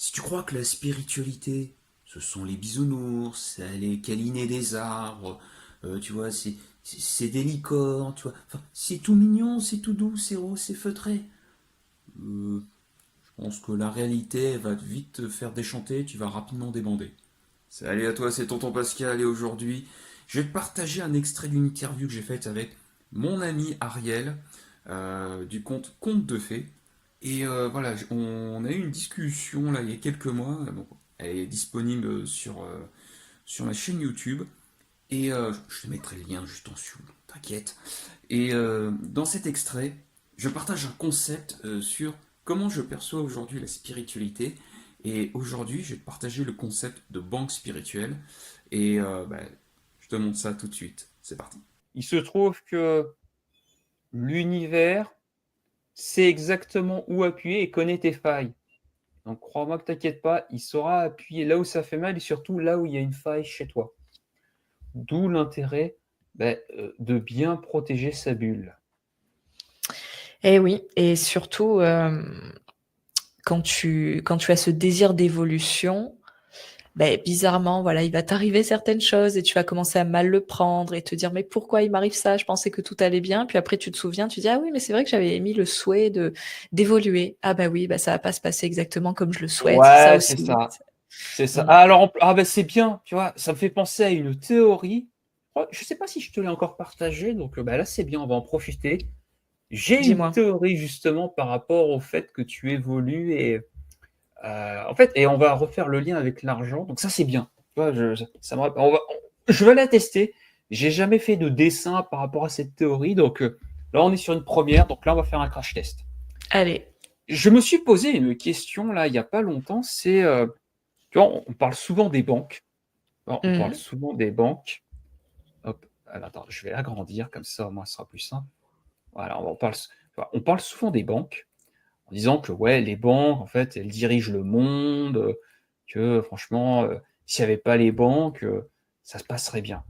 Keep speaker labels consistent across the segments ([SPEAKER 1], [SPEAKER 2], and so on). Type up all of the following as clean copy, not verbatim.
[SPEAKER 1] Si tu crois que la spiritualité, ce sont les bisounours, les câliner des arbres, tu vois, c'est des licornes, tu vois. Enfin, c'est tout mignon, c'est tout doux, c'est rose, c'est feutré. Je pense que la réalité va vite te faire déchanter, tu vas rapidement débander. Salut à toi, c'est Tonton Pascal et aujourd'hui, je vais te partager un extrait d'une interview que j'ai faite avec mon ami Ariel du compte Conte de Fées. Et voilà, on a eu une discussion là il y a quelques mois. Bon, elle est disponible sur ma chaîne YouTube. Et je te mettrai le lien juste en dessous, t'inquiète. Et dans cet extrait, je partage un concept sur comment je perçois aujourd'hui la spiritualité. Et aujourd'hui, je vais te partager le concept de banque spirituelle. Et je te montre ça tout de suite. C'est parti.
[SPEAKER 2] Il se trouve que l'univers sait exactement où appuyer et connaît tes failles. Donc crois-moi que t'inquiète pas, il saura appuyer là où ça fait mal et surtout là où il y a une faille chez toi. D'où l'intérêt de bien protéger sa bulle.
[SPEAKER 3] Et oui, et surtout, quand tu as ce désir d'évolution, bizarrement, voilà, il va t'arriver certaines choses et tu vas commencer à mal le prendre et te dire: «Mais pourquoi il m'arrive ça? Je pensais que tout allait bien». Puis après tu te souviens, tu dis: «Ah oui, mais c'est vrai que j'avais émis le souhait d'évoluer. Ah bah oui, ça va pas se passer exactement comme je le souhaite». Ça
[SPEAKER 2] Ouais, c'est
[SPEAKER 3] aussi,
[SPEAKER 2] ça. C'est ça.
[SPEAKER 3] mmh.
[SPEAKER 2] Ah, alors, c'est bien, tu vois, ça me fait penser à une théorie. Je sais pas si je te l'ai encore partagée, donc là c'est bien, on va en profiter. J'ai une
[SPEAKER 3] Dis-moi.
[SPEAKER 2] théorie justement par rapport au fait que tu évolues en fait, et on va refaire le lien avec l'argent. Donc ça, c'est bien. Tu vois, ça me rappelle- je vais la tester. J'ai jamais fait de dessin par rapport à cette théorie. Donc là, on est sur une première. Donc là, on va faire un crash test.
[SPEAKER 3] Allez.
[SPEAKER 2] Je me suis posé une question là, il n'y a pas longtemps. Tu vois, on parle souvent des banques. On parle
[SPEAKER 3] Mmh.
[SPEAKER 2] souvent des banques. Hop, alors, attends, je vais agrandir comme ça, au moins, ce sera plus simple. Voilà, on parle souvent des banques en disant que ouais, les banques, en fait, elles dirigent le monde, que franchement, s'il n'y avait pas les banques, ça se passerait bien.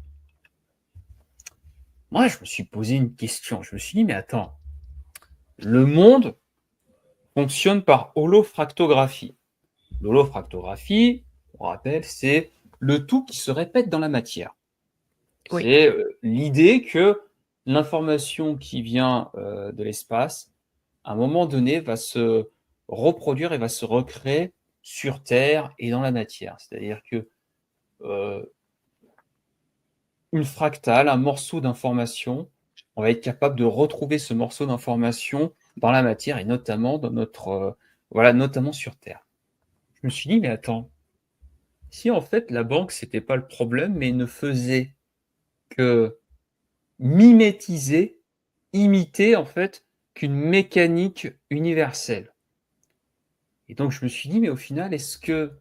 [SPEAKER 2] Moi, je me suis posé une question. Je me suis dit, mais attends, le monde fonctionne par holofractographie. L'holofractographie, on rappelle, c'est le tout qui se répète dans la matière.
[SPEAKER 3] Oui.
[SPEAKER 2] C'est l'idée que l'information qui vient de l'espace, à un moment donné, va se reproduire et va se recréer sur Terre et dans la matière. C'est-à-dire que euh, une fractale, un morceau d'information, on va être capable de retrouver ce morceau d'information dans la matière et notamment dans voilà, notamment sur Terre. Je me suis dit, mais attends, si en fait la banque, c'était pas le problème, mais ne faisait que mimétiser, imiter en fait qu'une mécanique universelle. Et donc je me suis dit, mais au final, est-ce que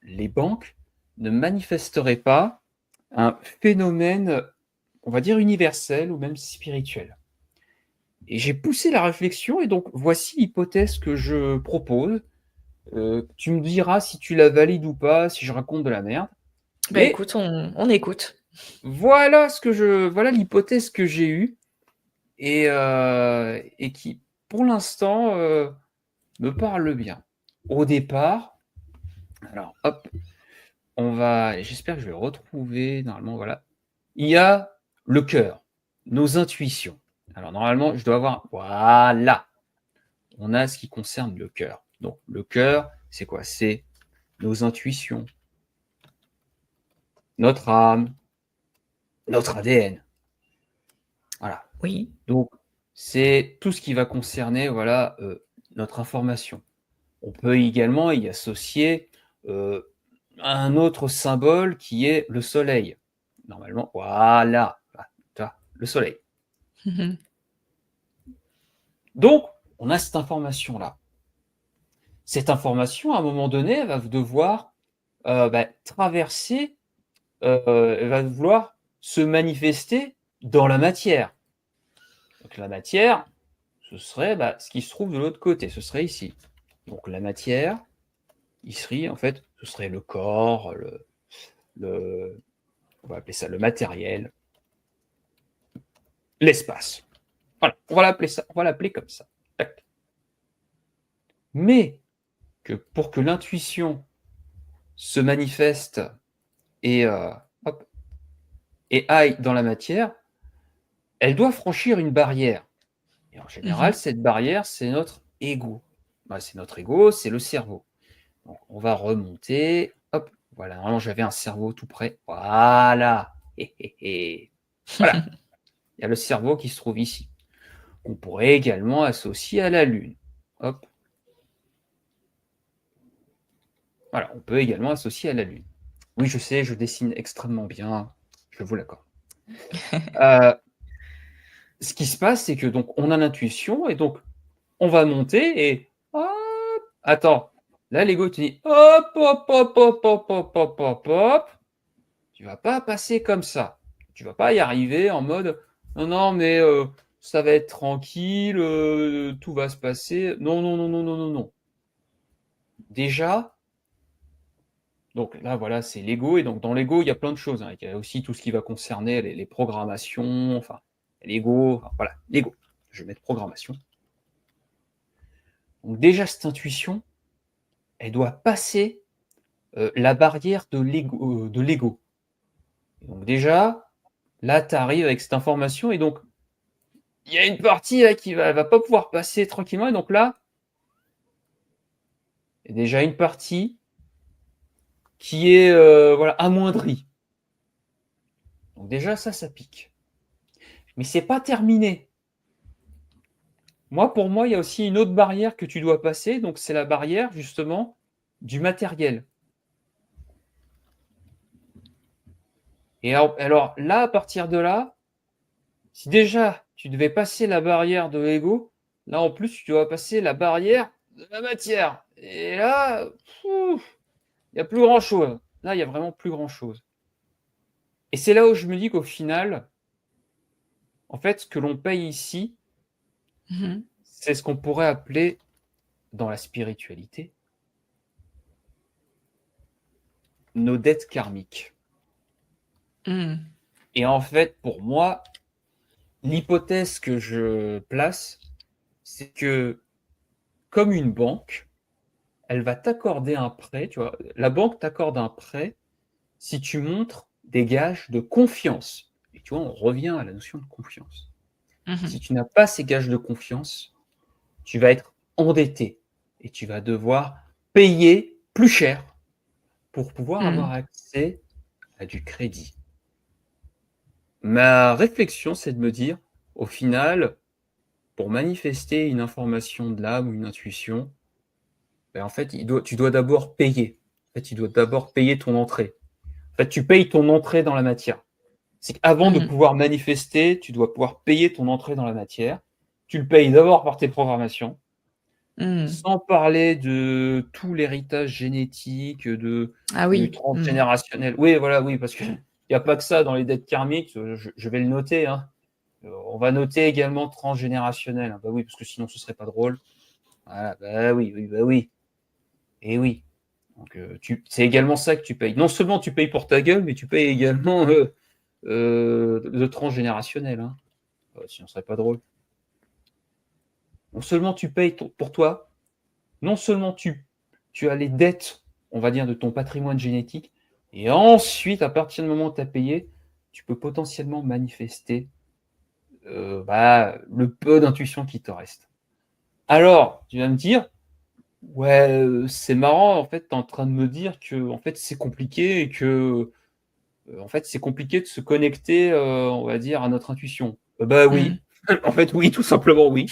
[SPEAKER 2] les banques ne manifesteraient pas un phénomène, on va dire, universel ou même spirituel? Et j'ai poussé la réflexion, et donc voici l'hypothèse que je propose. Tu me diras si tu la valides ou pas, si je raconte de la merde. Mais
[SPEAKER 3] Écoute, on écoute.
[SPEAKER 2] voilà l'hypothèse que j'ai eue et qui, pour l'instant, me parle bien. Au départ, alors hop, j'espère que je vais retrouver, normalement, voilà. Il y a le cœur, nos intuitions. Alors normalement, je dois avoir, voilà, on a ce qui concerne le cœur. Donc le cœur, c'est quoi? C'est nos intuitions, notre âme, notre ADN. Voilà.
[SPEAKER 3] Oui.
[SPEAKER 2] Donc c'est tout ce qui va concerner, voilà, notre information. On peut également y associer un autre symbole qui est le soleil. Normalement, voilà, le soleil.
[SPEAKER 3] Mmh.
[SPEAKER 2] Donc, on a cette information-là. Cette information, à un moment donné, elle va devoir traverser, elle va vouloir se manifester dans la matière. Donc la matière, ce serait ce qui se trouve de l'autre côté, ce serait ici. Donc la matière, ici, en fait, ce serait le corps, le on va appeler ça le matériel, l'espace. Voilà, on va l'appeler comme ça. Mais que pour que l'intuition se manifeste et, hop, et aille dans la matière, elle doit franchir une barrière. Et en général,
[SPEAKER 3] Mhm.
[SPEAKER 2] cette barrière, c'est notre ego. Bah, c'est notre ego, c'est le cerveau. Donc, on va remonter. Hop, voilà. Normalement, j'avais un cerveau tout près. Voilà. Hé, hé, hé. Voilà. Il y a le cerveau qui se trouve ici. On pourrait également associer à la Lune. Hop. Voilà, on peut également associer à la Lune. Oui, je sais, je dessine extrêmement bien, je vous l'accorde. Ce qui se passe, c'est que donc on a l'intuition et donc on va monter et hop, attends, là l'ego te dit hop, hop, hop, hop, hop, hop, hop, hop, hop, tu vas pas passer comme ça. Tu vas pas y arriver en mode non, non, mais ça va être tranquille, tout va se passer. Non, non, non, non, non, non, non. Déjà, donc là, voilà, c'est l'ego. Et donc, dans l'ego, il y a plein de choses, hein. Il y a aussi tout ce qui va concerner les programmations, enfin, l'ego, enfin, voilà, l'ego. Je vais mettre programmation. Donc, déjà, cette intuition, elle doit passer la barrière de l'ego. Donc, déjà, là, tu arrives avec cette information. Et donc, il y a une partie là, qui va pas pouvoir passer tranquillement. Et donc, là, il y a déjà une partie qui est voilà, amoindrie. Donc, déjà, ça pique. Mais c'est pas terminé. Pour moi, il y a aussi une autre barrière que tu dois passer, donc c'est la barrière justement du matériel. Et alors là, à partir de là, si déjà tu devais passer la barrière de l'ego, là en plus tu dois passer la barrière de la matière. Et là, il n'y a plus grand-chose. Là, il n'y a vraiment plus grand-chose. Et c'est là où je me dis qu'au final, en fait, ce que l'on paye ici,
[SPEAKER 3] Mhm.
[SPEAKER 2] c'est ce qu'on pourrait appeler dans la spiritualité nos dettes karmiques.
[SPEAKER 3] Mhm.
[SPEAKER 2] Et en fait, pour moi, l'hypothèse que je place, c'est que comme une banque, elle va t'accorder un prêt, tu vois, la banque t'accorde un prêt si tu montres des gages de confiance. Et tu vois, on revient à la notion de confiance. Si
[SPEAKER 3] Mhm.
[SPEAKER 2] tu n'as pas ces gages de confiance, tu vas être endetté et tu vas devoir payer plus cher pour pouvoir avoir
[SPEAKER 3] Mhm.
[SPEAKER 2] accès à du crédit. Ma réflexion, c'est de me dire, au final, pour manifester une information de l'âme ou une intuition, ben en fait, tu dois d'abord payer. En fait, tu dois d'abord payer ton entrée. En fait, tu payes ton entrée dans la matière. C'est qu'avant de
[SPEAKER 3] Mhm.
[SPEAKER 2] pouvoir manifester, tu dois pouvoir payer ton entrée dans la matière. Tu le payes d'abord par tes programmations,
[SPEAKER 3] Mhm.
[SPEAKER 2] sans parler de tout l'héritage génétique,
[SPEAKER 3] Ah
[SPEAKER 2] du
[SPEAKER 3] oui. Mhm.
[SPEAKER 2] transgénérationnel. Oui, voilà, oui, parce qu'il n'y a pas que ça dans les dettes karmiques. Je vais le noter, hein. On va noter également transgénérationnel, hein. Bah oui, parce que sinon ce serait pas drôle. Voilà, bah oui, oui, bah oui. Et oui. Donc, c'est également ça que tu payes. Non seulement tu payes pour ta gueule, mais tu payes également le transgénérationnel, hein. Sinon, ce serait pas drôle. Non seulement tu payes pour toi, non seulement tu as les dettes, on va dire, de ton patrimoine génétique, et ensuite, à partir du moment où tu as payé, tu peux potentiellement manifester le peu d'intuition qui te reste. Alors, tu vas me dire, ouais, c'est marrant, en fait, tu es en train de me dire que en fait, c'est compliqué et que en fait, c'est compliqué de se connecter, on va dire, à notre intuition. Bah oui,
[SPEAKER 3] Mhm.
[SPEAKER 2] en fait, oui, tout simplement oui.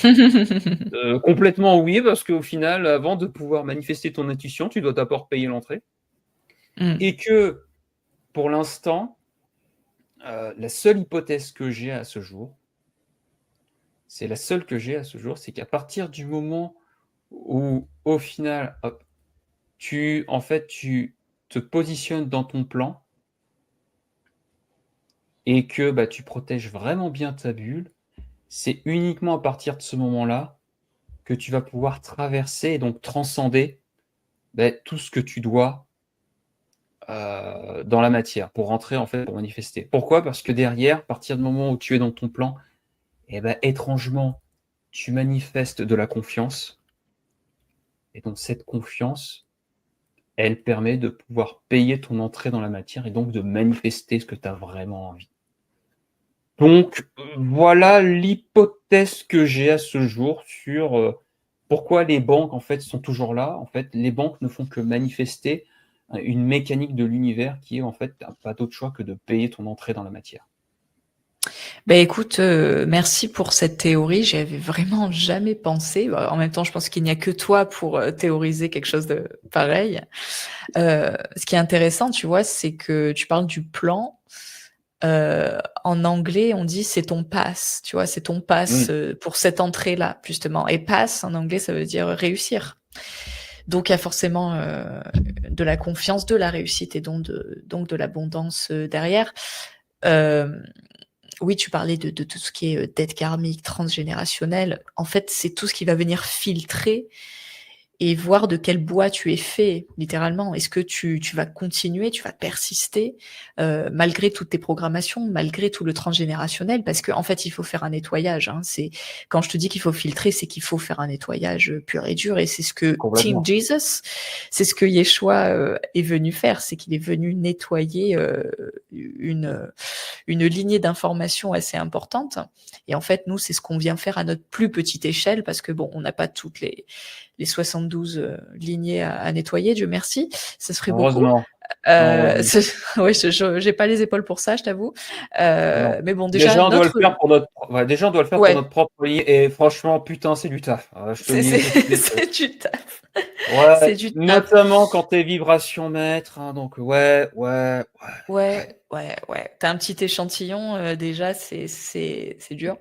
[SPEAKER 2] Complètement oui, parce qu'au final, avant de pouvoir manifester ton intuition, tu dois d'abord payer l'entrée.
[SPEAKER 3] Mhm.
[SPEAKER 2] Et que, pour l'instant, la seule hypothèse que j'ai à ce jour, c'est la seule que j'ai à ce jour, c'est qu'à partir du moment où, au final, hop, tu te positionnes dans ton plan et que bah, tu protèges vraiment bien ta bulle, c'est uniquement à partir de ce moment-là que tu vas pouvoir traverser et donc transcender bah, tout ce que tu dois dans la matière pour rentrer en fait pour manifester. Pourquoi? Parce que derrière, à partir du moment où tu es dans ton plan, et ben étrangement, tu manifestes de la confiance Et donc cette confiance, elle permet de pouvoir payer ton entrée dans la matière et donc de manifester ce que tu as vraiment envie. Donc, voilà l'hypothèse que j'ai à ce jour sur, pourquoi les banques, en fait, sont toujours là. En fait, les banques ne font que manifester, une mécanique de l'univers qui est, en fait, tu pas d'autre choix que de payer ton entrée dans la matière.
[SPEAKER 3] Ben écoute, merci pour cette théorie. J'y avais vraiment jamais pensé. Bah, en même temps, je pense qu'il n'y a que toi pour théoriser quelque chose de pareil. Ce qui est intéressant, tu vois, c'est que tu parles du plan. En anglais, on dit c'est ton pass, tu vois, c'est ton pass
[SPEAKER 2] Mmh.
[SPEAKER 3] pour cette entrée-là, justement. Et pass, en anglais, ça veut dire réussir. Donc, il y a forcément de la confiance, de la réussite et donc de l'abondance derrière. Euh, oui, tu parlais de tout ce qui est dette karmique, transgénérationnelle. En fait, c'est tout ce qui va venir filtrer et voir de quel bois tu es fait, littéralement. Est-ce que tu vas continuer, tu vas persister, malgré toutes tes programmations, malgré tout le transgénérationnel? Parce qu'en fait, il faut faire un nettoyage, hein. Quand je te dis qu'il faut filtrer, c'est qu'il faut faire un nettoyage pur et dur. Et c'est ce que Team
[SPEAKER 2] Complètement.
[SPEAKER 3] Jesus, c'est ce que Yeshua est venu faire, c'est qu'il est venu nettoyer une lignée d'informations assez importante. Et en fait, nous, c'est ce qu'on vient faire à notre plus petite échelle, parce que bon, on n'a pas toutes les 72 lignées à nettoyer, Dieu merci, ça se ferait beaucoup.
[SPEAKER 2] Heureusement, heureusement.
[SPEAKER 3] Ouais, j'ai pas les épaules pour ça, je t'avoue.
[SPEAKER 2] Non.
[SPEAKER 3] Mais bon, déjà,
[SPEAKER 2] Déjà, on doit le faire pour notre ouais, déjà, on doit le faire pour
[SPEAKER 3] ouais,
[SPEAKER 2] notre propre lignée et franchement, putain, c'est du taf. Je te le dis tout de suite.
[SPEAKER 3] c'est du taf.
[SPEAKER 2] Ouais,
[SPEAKER 3] C'est du taf.
[SPEAKER 2] notamment quand tu es vibration maître, hein, donc ouais.
[SPEAKER 3] Ouais. T'as un petit échantillon, déjà, c'est dur.